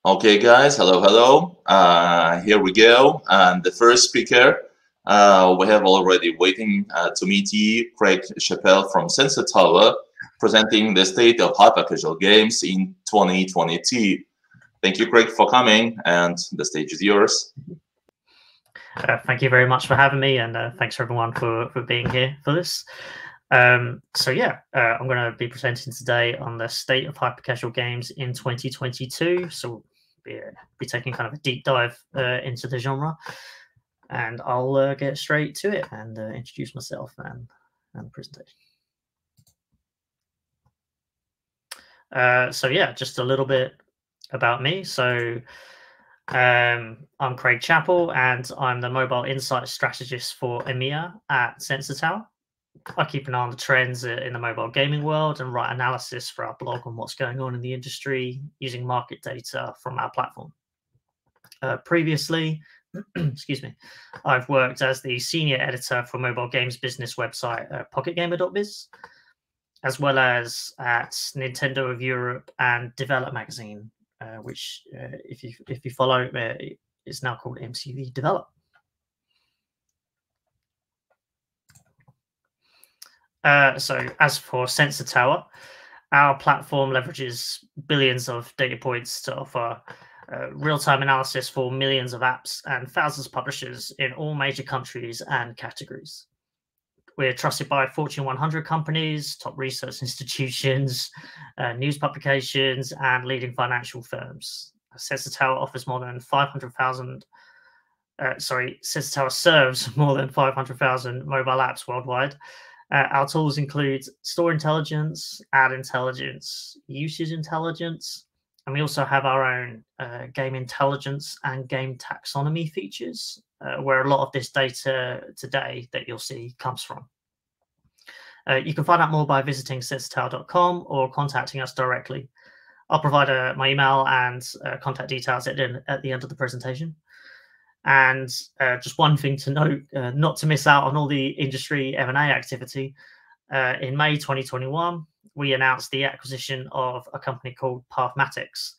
Okay, guys, hello. Here we go. And the first speaker, we have already waiting to meet you, Craig Chapple from Sensor Tower, presenting the state of hypercasual games in 2022. Thank you, Craig, for coming, and the stage is yours. Thank you very much for having me, and thanks everyone for being here for this. I'm going to be presenting today on the state of hypercasual games in 2022. So we'll be taking kind of a deep dive into the genre, and I'll get straight to it and introduce myself and the presentation. Just a little bit about me. So I'm Craig Chapple, and I'm the mobile insight strategist for EMEA at Sensor Tower. I keep an eye on the trends in the mobile gaming world and write analysis for our blog on what's going on in the industry using market data from our platform. Previously, excuse me, I've worked as the senior editor for mobile games business website PocketGamer.biz, as well as at Nintendo of Europe and Develop magazine, which, if you follow, is now called MCV Develop. So as for Sensor Tower, our platform leverages billions of data points to offer real-time analysis for millions of apps and thousands of publishers in all major countries and categories. We're trusted by Fortune 100 companies, top research institutions, news publications, and leading financial firms. Sensor Tower offers more than 500,000. Sensor Tower serves more than 500,000 mobile apps worldwide. Our tools include store intelligence, ad intelligence, usage intelligence, and we also have our own game intelligence and game taxonomy features, where a lot of this data today that you'll see comes from. You can find out more by visiting sensortower.com or contacting us directly. I'll provide my email and contact details at the end of the presentation. And just one thing to note, not to miss out on all the industry M&A activity. In May 2021, we announced the acquisition of a company called Pathmatics,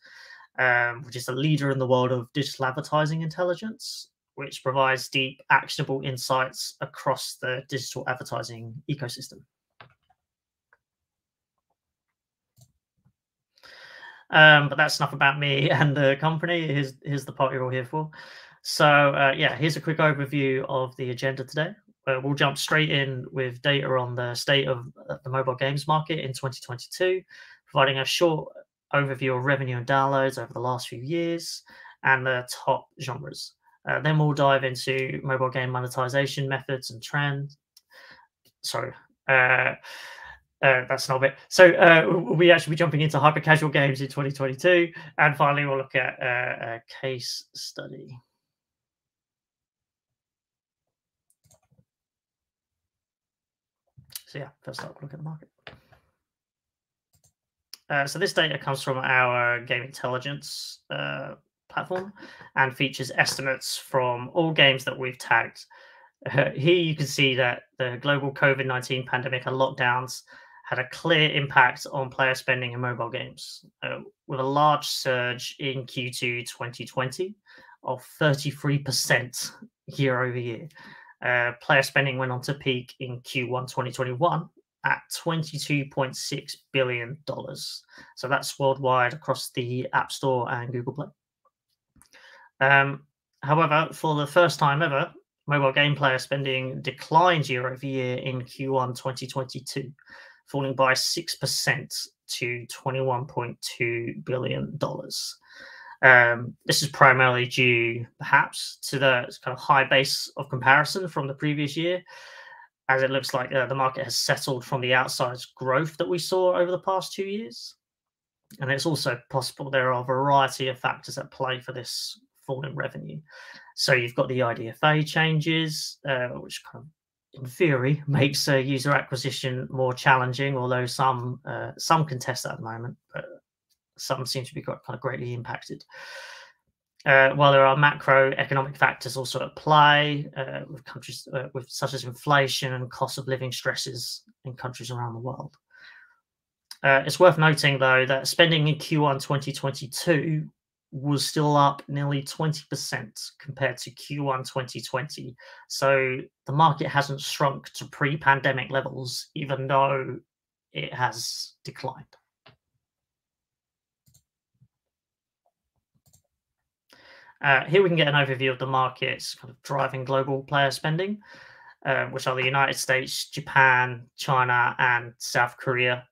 which is a leader in the world of digital advertising intelligence, which provides deep, actionable insights across the digital advertising ecosystem. But that's enough about me and the company. Here's the part you're all here for. So here's a quick overview of the agenda today. We'll jump straight in with data on the state of the mobile games market in 2022, providing a short overview of revenue and downloads over the last few years and the top genres. Then we'll dive into mobile game monetization methods and trends. Sorry, that's not it. So we actually be jumping into hyper-casual games in 2022, and finally we'll look at a case study. So first up, look at the market. So this data comes from our game intelligence platform and features estimates from all games that we've tagged. Here you can see that the global COVID-19 pandemic and lockdowns had a clear impact on player spending in mobile games, with a large surge in Q2 2020 of 33% year over year. Player spending went on to peak in Q1 2021 at $22.6 billion. So that's worldwide across the App Store and Google Play. However, for the first time ever, mobile game player spending declined year over year in Q1 2022, falling by 6% to $21.2 billion. This is primarily due, perhaps, to the kind of high base of comparison from the previous year, as it looks like the market has settled from the outsized growth that we saw over the past 2 years. And it's also possible there are a variety of factors at play for this fall in revenue. So you've got the IDFA changes, which kind of, in theory, makes user acquisition more challenging, although some contest at the moment. But some seem to be kind of greatly impacted. While there are macroeconomic factors also at play with countries with such as inflation and cost of living stresses in countries around the world. It's worth noting, though, that spending in Q1 2022 was still up nearly 20% compared to Q1 2020. So the market hasn't shrunk to pre-pandemic levels, even though it has declined. Here we can get an overview of the markets kind of driving global player spending, which are the United States, Japan, China, and South Korea.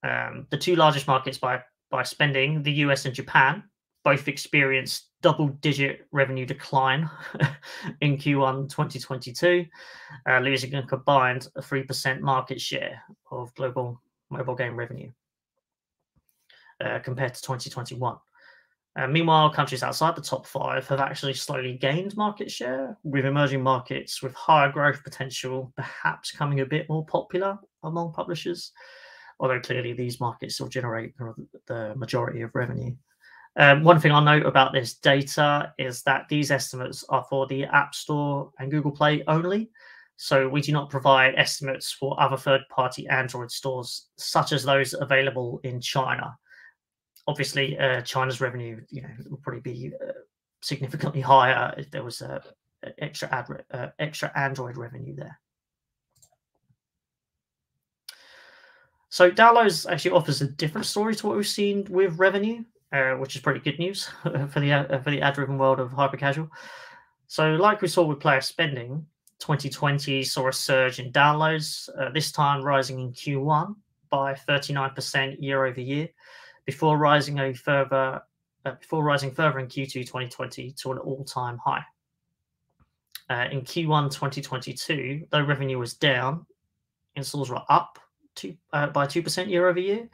The two largest markets by spending, the US and Japan, both experienced double-digit revenue decline in Q1 2022, losing a combined 3% market share of global mobile game revenue compared to 2021. Meanwhile, countries outside the top 5 have actually slowly gained market share, with emerging markets with higher growth potential perhaps becoming a bit more popular among publishers, although clearly these markets still generate the majority of revenue. One thing I'll note about this data is that these estimates are for the App Store and Google Play only, so we do not provide estimates for other third-party Android stores, such as those available in China. Obviously, China's revenue, will probably be significantly higher if there was extra Android revenue there. So downloads actually offers a different story to what we've seen with revenue, which is pretty good news for the ad-driven world of hyper-casual. So, like we saw with player spending, 2020 saw a surge in downloads, this time rising in Q1 by 39% year over year, before rising further in Q2 2020 to an all-time high. In Q1 2022, though revenue was down, installs were up by 2% year over year,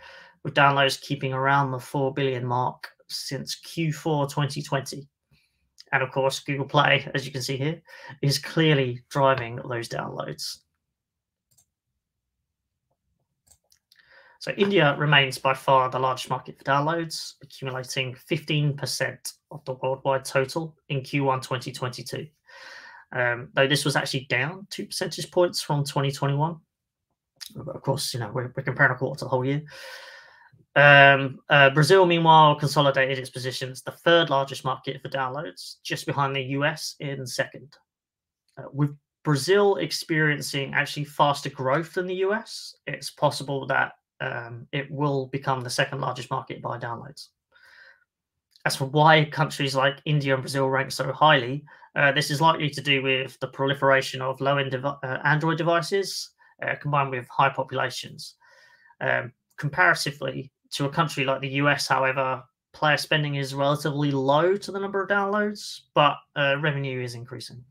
with downloads keeping around the 4 billion mark since Q4 2020. And of course, Google Play, as you can see here, is clearly driving those downloads. So India remains by far the largest market for downloads, accumulating 15% of the worldwide total in Q1 2022. Though this was actually down 2 percentage points from 2021. But of course, we're comparing a quarter to the whole year. Brazil, meanwhile, consolidated its position as the third largest market for downloads, just behind the US in second. With Brazil experiencing actually faster growth than the US, it's possible that it will become the second largest market by downloads. As for why countries like India and Brazil rank so highly, this is likely to do with the proliferation of low-end Android devices combined with high populations. Comparatively to a country like the US, however, player spending is relatively low to the number of downloads, but revenue is increasing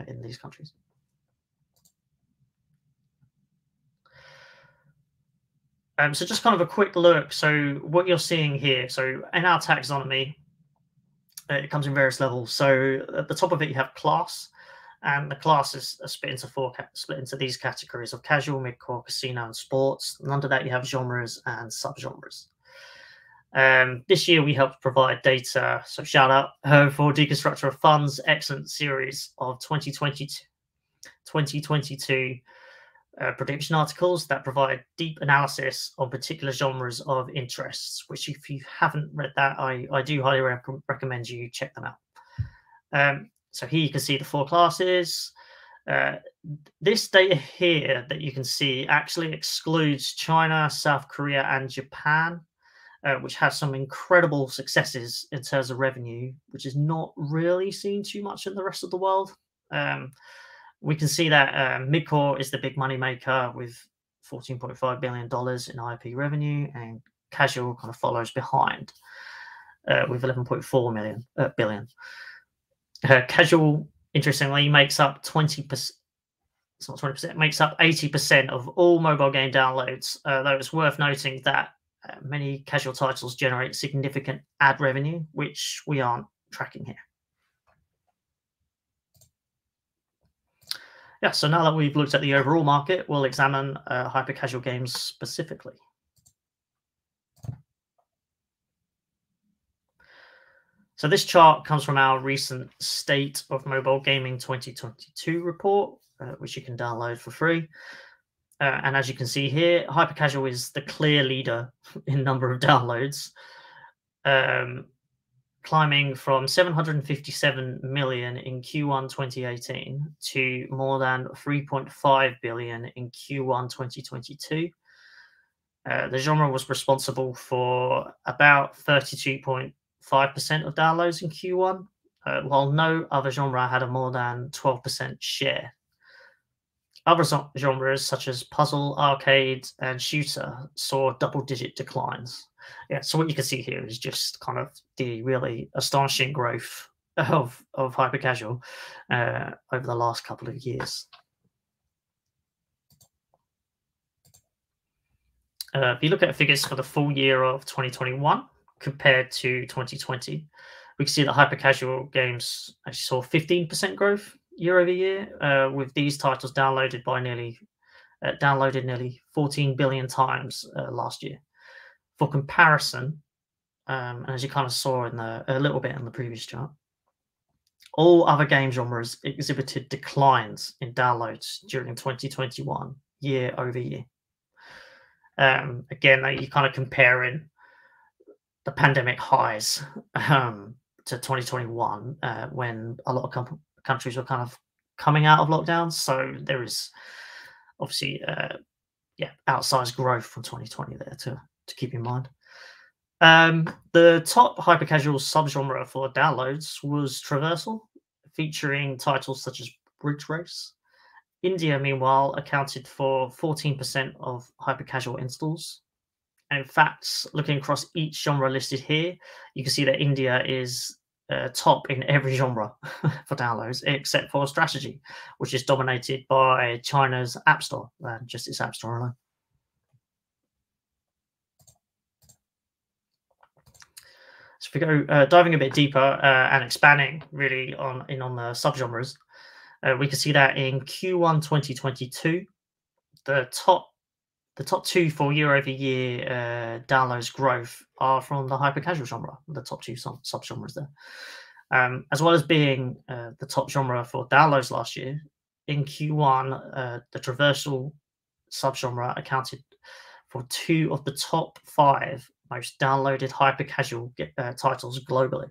in these countries. So just kind of a quick look. So what you're seeing here, so in our taxonomy, it comes in various levels. So at the top of it, you have class, and the class is split into these categories of casual, mid-core, casino, and sports. And under that, you have genres and subgenres. This year, we helped provide data, so shout out for Deconstructor of Fun's excellent series of 2022 prediction articles that provide deep analysis on particular genres of interests, which if you haven't read that, I do highly recommend you check them out. So here you can see the 4 classes. This data here that you can see actually excludes China, South Korea, and Japan, which have some incredible successes in terms of revenue, which is not really seen too much in the rest of the world. We can see that mid-core is the big money maker with $14.5 billion in IP revenue, and casual kind of follows behind with 11.4 billion. Casual, interestingly, makes up 20%. It's not 20%. Makes up 80% of all mobile game downloads. Though it's worth noting that many casual titles generate significant ad revenue, which we aren't tracking here. Yeah, so now that we've looked at the overall market, we'll examine hyper-casual games specifically. So this chart comes from our recent State of Mobile Gaming 2022 report, which you can download for free. And as you can see here, Hypercasual is the clear leader in number of downloads, climbing from 757 million in Q1 2018 to more than 3.5 billion in Q1 2022. The genre was responsible for about 32.5% of downloads in Q1, while no other genre had a more than 12% share. Other genres such as puzzle, arcade, and shooter saw double-digit declines. Yeah, so what you can see here is just kind of the really astonishing growth of Hypercasual over the last couple of years. If you look at figures for the full year of 2021 compared to 2020, we can see that Hypercasual games actually saw 15% growth year over year, with these titles downloaded nearly 14 billion times last year. For comparison, and as you kind of saw in a little bit in the previous chart, all other game genres exhibited declines in downloads during 2021 year over year. Again, you're kind of comparing the pandemic highs to 2021 when a lot of countries were kind of coming out of lockdown. So there is obviously, outsized growth from 2020 there to keep in mind. The top Hypercasual subgenre for downloads was traversal, featuring titles such as Bridge Race. India, meanwhile, accounted for 14% of Hypercasual installs. And in fact, looking across each genre listed here, you can see that India is top in every genre for downloads, except for strategy, which is dominated by China's App Store, just its App Store alone. So if we go diving a bit deeper and expanding really on the subgenres, we can see that in Q1 2022, the top two for year-over-year downloads growth are from the Hypercasual genre, the top two subgenres there. As well as being the top genre for downloads last year, in Q1, the traversal subgenre accounted for 2 of the top 5 most downloaded Hypercasual titles globally.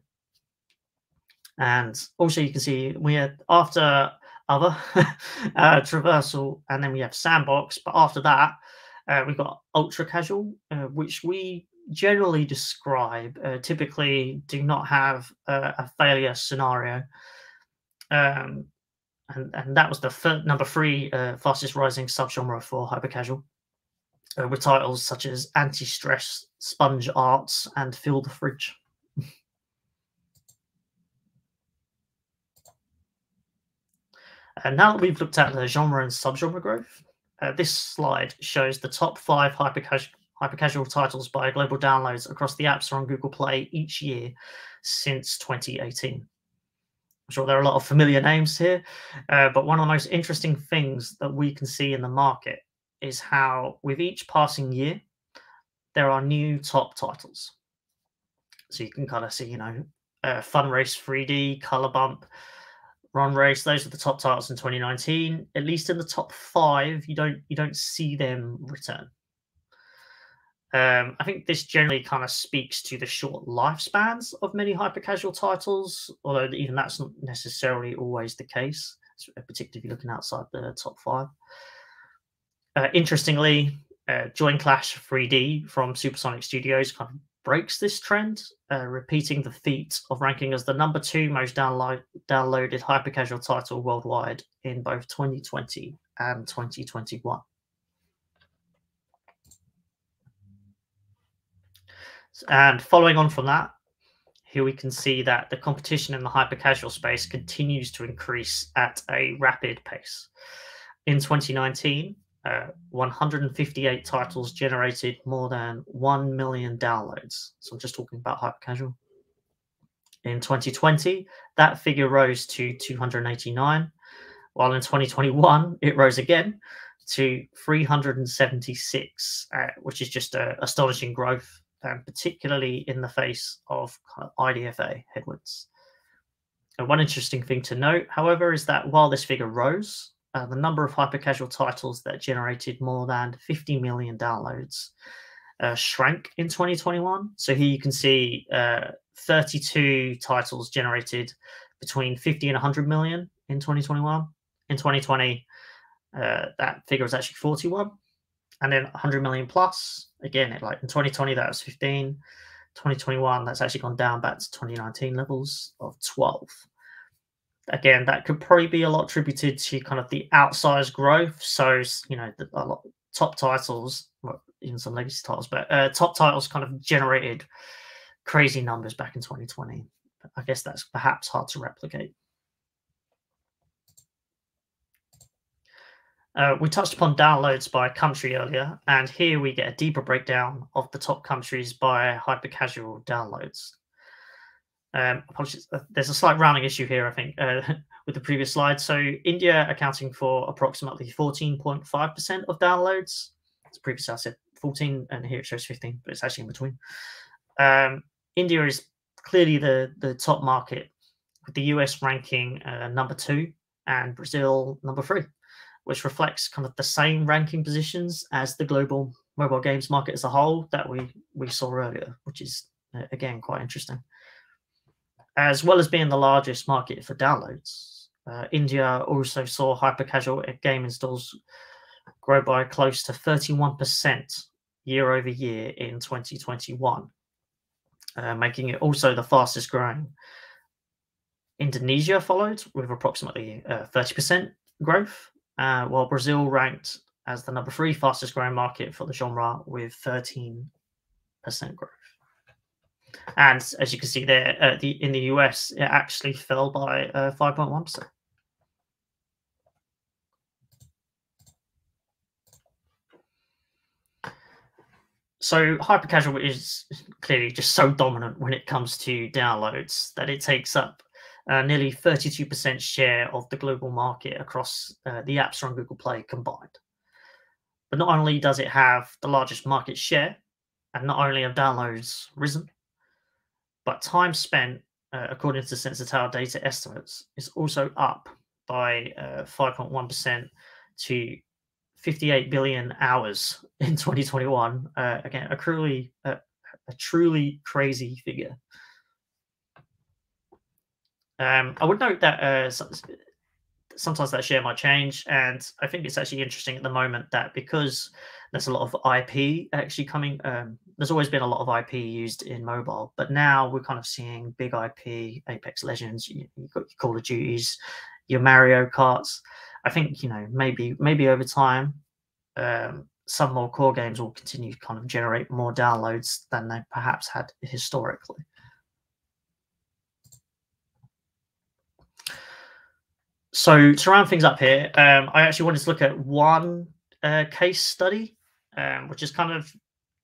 And also you can see we had after other traversal, and then we have sandbox, but after that we've got ultra casual, which we generally describe typically do not have a failure scenario, and that was the number 3 fastest rising subgenre for Hypercasual, with titles such as Anti-Stress, Sponge Arts, and Fill the Fridge. And now that we've looked at the genre and subgenre growth, this slide shows the top 5 Hypercasual titles by global downloads across the App Store and Google Play each year since 2018. I'm sure there are a lot of familiar names here, but one of the most interesting things that we can see in the market is how with each passing year, there are new top titles. So you can kind of see, Fun Race 3D, Color Bump, Run Race, those are the top titles in 2019. At least in the top 5, you don't see them return. I think this generally kind of speaks to the short lifespans of many Hypercasual titles, although even that's not necessarily always the case, particularly if you're looking outside the top 5. Interestingly, Join Clash 3D from Supersonic Studios kind of breaks this trend, repeating the feat of ranking as the number 2 most downloaded Hypercasual title worldwide in both 2020 and 2021. And following on from that, here we can see that the competition in the Hypercasual space continues to increase at a rapid pace. In 2019, 158 titles generated more than 1 million downloads. So I'm just talking about Hypercasual. In 2020, that figure rose to 289, while in 2021, it rose again to 376, which is just astonishing growth. and particularly in the face of kind of IDFA headwinds. And one interesting thing to note, however, is that while this figure rose, the number of hyper-casual titles that generated more than 50 million downloads shrank in 2021. So here you can see 32 titles generated between 50 and 100 million in 2021. In 2020, that figure was actually 41. And then 100 million plus, again, like in 2020, that was 15. 2021, that's actually gone down back to 2019 levels of 12. Again, that could probably be a lot attributed to kind of the outsized growth. So, you know, a lot of top titles, well, even some legacy titles, but top titles kind of generated crazy numbers back in 2020. I guess that's perhaps hard to replicate. We touched upon downloads by country earlier, and here we get a deeper breakdown of the top countries by hyper-casual downloads. Apologies, there's a slight rounding issue here, I think, with the previous slide. So India accounting for approximately 14.5% of downloads. As previously I said 14, and here it shows 15, but it's actually in between. India is clearly the top market, with the US ranking number 2 and Brazil number 3, which reflects kind of the same ranking positions as the global mobile games market as a whole that we saw earlier, which is, again, quite interesting. As well as being the largest market for downloads, India also saw hyper-casual game installs grow by close to 31% year over year in 2021, making it also the fastest growing. Indonesia followed with approximately 30% growth, while Brazil ranked as the number 3 fastest growing market for the genre with 13% growth. And as you can see there, in the US, it actually fell by 5.1%. So hyper-casual is clearly just so dominant when it comes to downloads that it takes up nearly 32% share of the global market across the App Store and Google Play combined. But not only does it have the largest market share, and not only have downloads risen, but time spent, according to Sensor Tower data estimates, is also up by 5.1% to 58 billion hours in 2021. Again, a truly crazy figure. I would note that sometimes that share might change, and I think it's actually interesting at the moment that because there's a lot of IP actually coming, there's always been a lot of IP used in mobile, but now we're kind of seeing big IP, Apex Legends, you've got your Call of Duties, your Mario Karts. I think, you know, maybe over time, some more core games will continue to kind of generate more downloads than they perhaps had historically. So to round things up here, I actually wanted to look at one case study, which is kind of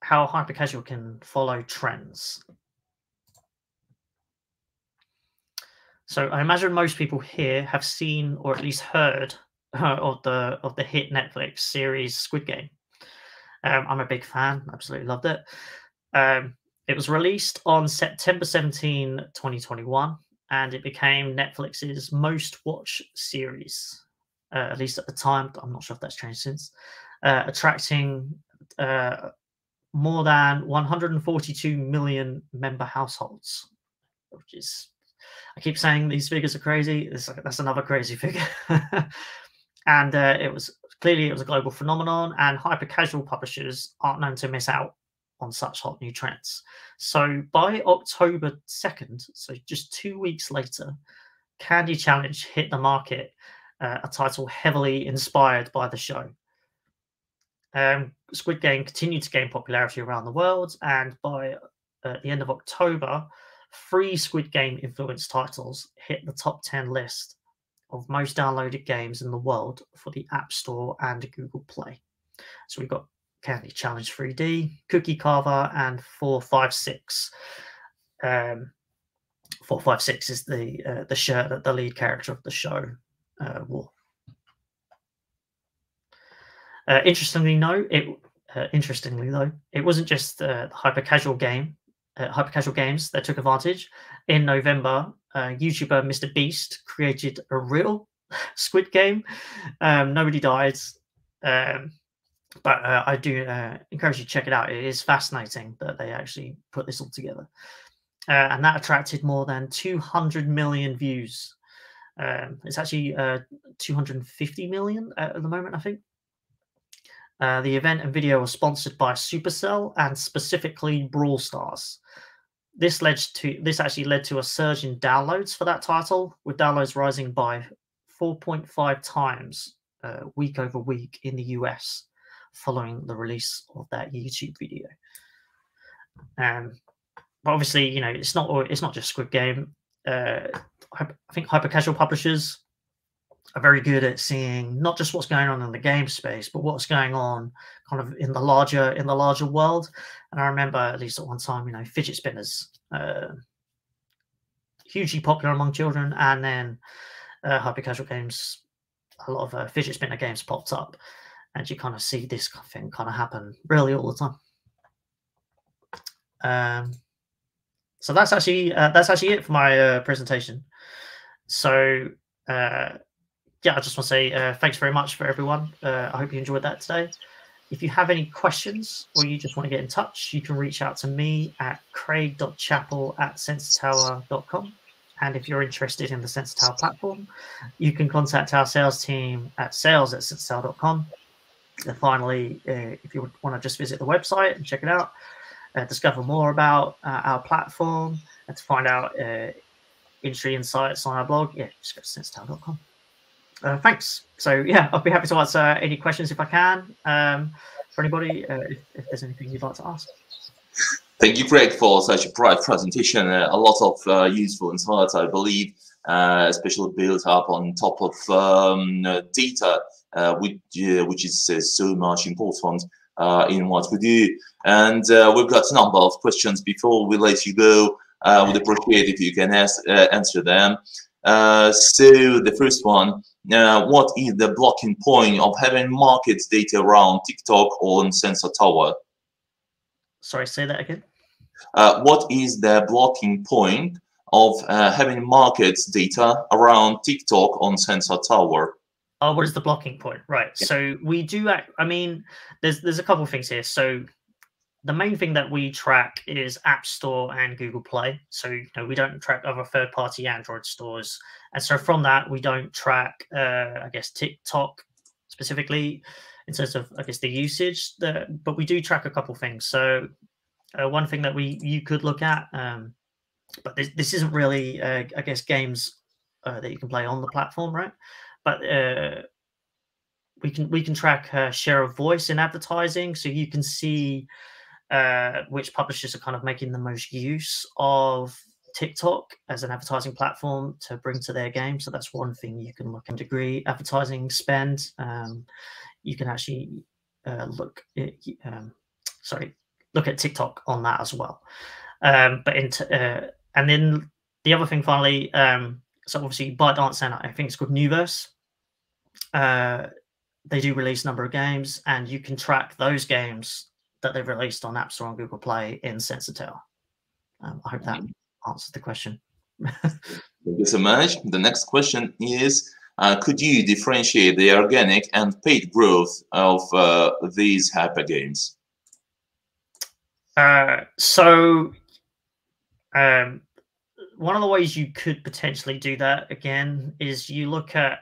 how hyper-casual can follow trends. So I imagine most people here have seen or at least heard of the hit Netflix series Squid Game. I'm a big fan, absolutely loved it. It was released on September 17, 2021, and it became Netflix's most watched series, at least at the time. I'm not sure if that's changed since, attracting more than 142 million member households, which is, I keep saying these figures are crazy. That's another crazy figure. And it was a global phenomenon, and hyper-casual publishers aren't known to miss out on such hot new trends. So by October 2nd, so just 2 weeks later, Candy Challenge hit the market, a title heavily inspired by the show. Squid Game continued to gain popularity around the world, and by the end of October, 3 Squid Game influenced titles hit the top 10 list of most downloaded games in the world for the App Store and Google Play. So we've got Candy Challenge 3D, Cookie Carver, and 456. 456 is the shirt that the lead character of the show wore. Interestingly, Interestingly, though, it wasn't just the Hypercasual games that took advantage. In November, YouTuber Mr. Beast created a real Squid Game. Nobody died, but I do encourage you to check it out. It is fascinating that they actually put this all together, and that attracted more than 200 million views. It's actually 250 million at the moment, I think. The event and video was sponsored by Supercell and specifically Brawl Stars. This actually led to a surge in downloads for that title, with downloads rising by 4.5 times week over week in the US following the release of that YouTube video. But obviously, you know, it's not just Squid Game. I think Hypercasual publishers are very good at seeing not just what's going on in the game space, but what's going on kind of in the larger world. And I remember, at least at one time, you know, fidget spinners, hugely popular among children, and then Hypercasual games, a lot of fidget spinner games popped up, and you kind of see this thing kind of happen really all the time. So that's actually it for my presentation. So yeah, I just want to say thanks very much for everyone. I hope you enjoyed that today. If you have any questions or you just want to get in touch, you can reach out to me at craig.chapple@sensortower.com. And if you're interested in the Sensor Tower platform, you can contact our sales team at sales@sensortower.com. And finally, if you want to just visit the website and check it out, discover more about our platform, and to find out industry insights on our blog, yeah, just go to sensortower.com. Thanks. So yeah, I'll be happy to answer any questions if I can for anybody, if there's anything you'd like to ask. Thank you, Craig, for such a bright presentation. A lot of useful insights, I believe, especially built up on top of data, which is so much important in what we do. And we've got a number of questions. Before we let you go, I would appreciate if you can answer them. So the first one, what is the blocking point of having market data around TikTok on Sensor Tower? Sorry, say that again. What is the blocking point of having market data around TikTok on Sensor Tower? Oh, what is the blocking point? Right. Yeah. So we do. I mean, there's a couple of things here. So the main thing that we track is App Store and Google Play. So, you know, we don't track other third-party Android stores. And so from that, we don't track, I guess, TikTok specifically in terms of, I guess, the usage. But we do track a couple things. So one thing that you could look at, but this isn't really, I guess, games that you can play on the platform, right? But we can track share of voice in advertising. So you can see which publishers are kind of making the most use of TikTok as an advertising platform to bring to their game. So that's one thing you can look at. Degree advertising spend. You can actually look at TikTok on that as well. And then the other thing finally, so obviously ByteDance and I think it's called Nuverse. They do release a number of games, and you can track those games that they've released on App Store and Google Play in Sensor Tower. I hope that answers the question. Thank you so much. The next question is, could you differentiate the organic and paid growth of these hyper games? One of the ways you could potentially do that again is you look at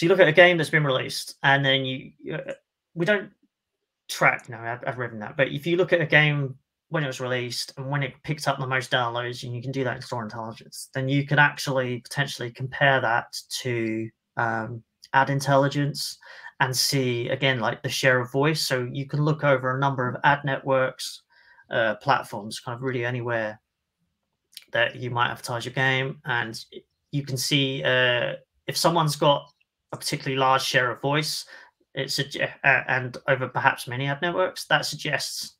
a game that's been released, and then we don't track, you know, I've written that, but if you look at a game when it was released and when it picked up the most downloads, and you can do that in Store Intelligence, then you can actually potentially compare that to ad intelligence and see again like the share of voice. So you can look over a number of ad networks, platforms, kind of really anywhere that you might advertise your game, and you can see if someone's got a particularly large share of voice, and over perhaps many ad networks, that suggests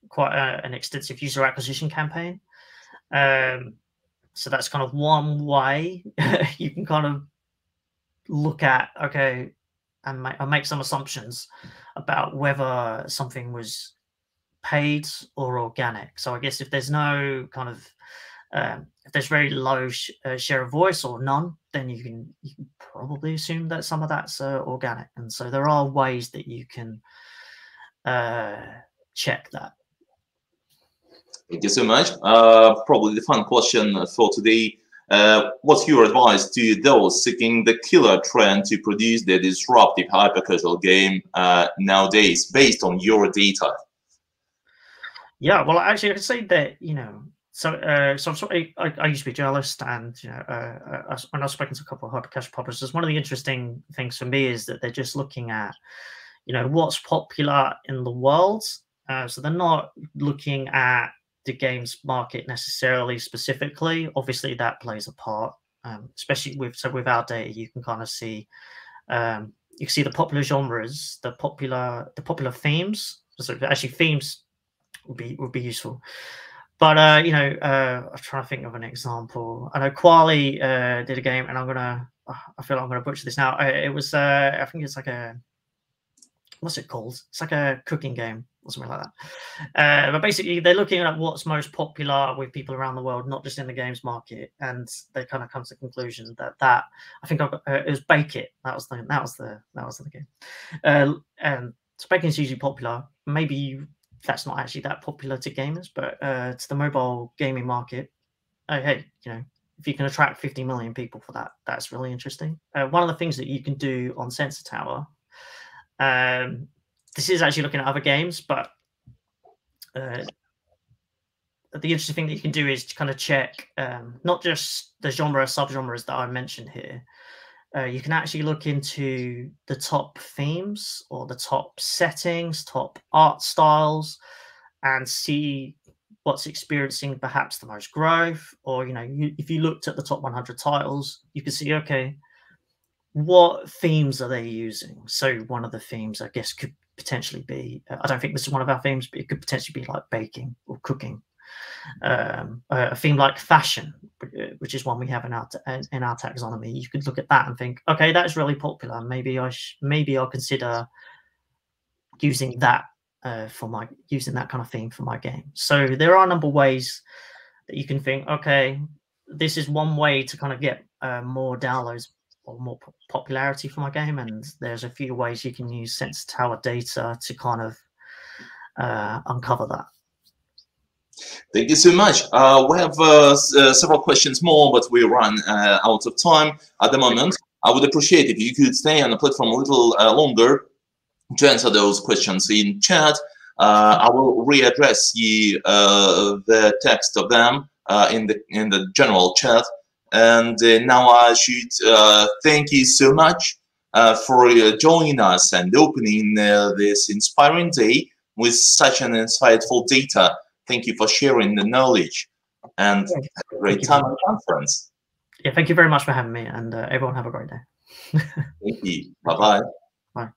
quite an extensive user acquisition campaign. So that's kind of one way you can kind of look at, okay, and make some assumptions about whether something was paid or organic. So I guess if there's no kind of if there's very low share of voice or none, then you can probably assume that some of that's organic. And so there are ways that you can check that. Thank you so much. Probably the fun question for today. What's your advice to those seeking the killer trend to produce the disruptive hyper-casual game nowadays, based on your data? Yeah, well, actually, I can say that, so I used to be a journalist, and when I've spoken to a couple of hyper-casual publishers, one of the interesting things for me is that they're just looking at, what's popular in the world. So they're not looking at the games market necessarily specifically. Obviously, that plays a part, especially with our data. You can kind of see, you can see the popular genres, the popular themes. So actually, themes would be useful. But I'm trying to think of an example. I know Quali did a game, and I feel like I'm gonna butcher this now. It was I think it's like what's it called? It's like a cooking game or something like that. But basically, they're looking at what's most popular with people around the world, not just in the games market, and they kind of come to the conclusion that I think it was Bake It. That was the game. And so baking is usually popular. Maybe that's not actually that popular to gamers, but to the mobile gaming market, hey, if you can attract 50 million people for that, that's really interesting. One of the things that you can do on Sensor Tower, this is actually looking at other games, but the interesting thing that you can do is to kind of check not just the subgenres that I mentioned here. You can actually look into the top themes or the top settings, top art styles, and see what's experiencing perhaps the most growth. Or, if you looked at the top 100 titles, you can see, okay, what themes are they using? So one of the themes, I guess, could potentially be, I don't think this is one of our themes, but it could potentially be like baking or cooking. A theme like fashion, which is one we have in our taxonomy. You could look at that and think, okay, that's really popular. Maybe I'll consider using that using that kind of theme for my game. So there are a number of ways that you can think, okay, this is one way to kind of get more downloads or more popularity for my game, and there's a few ways you can use Sensor Tower data to kind of uncover that. Thank you so much. We have several questions more, but we run out of time at the moment. I would appreciate if you could stay on the platform a little longer to answer those questions in chat. I will readdress the text of them in the general chat. And now I should thank you so much for joining us and opening this inspiring day with such an insightful data. Thank you for sharing the knowledge, and have a great time at the conference. Yeah, thank you very much for having me, and everyone have a great day. Thank you. Bye-bye. Bye.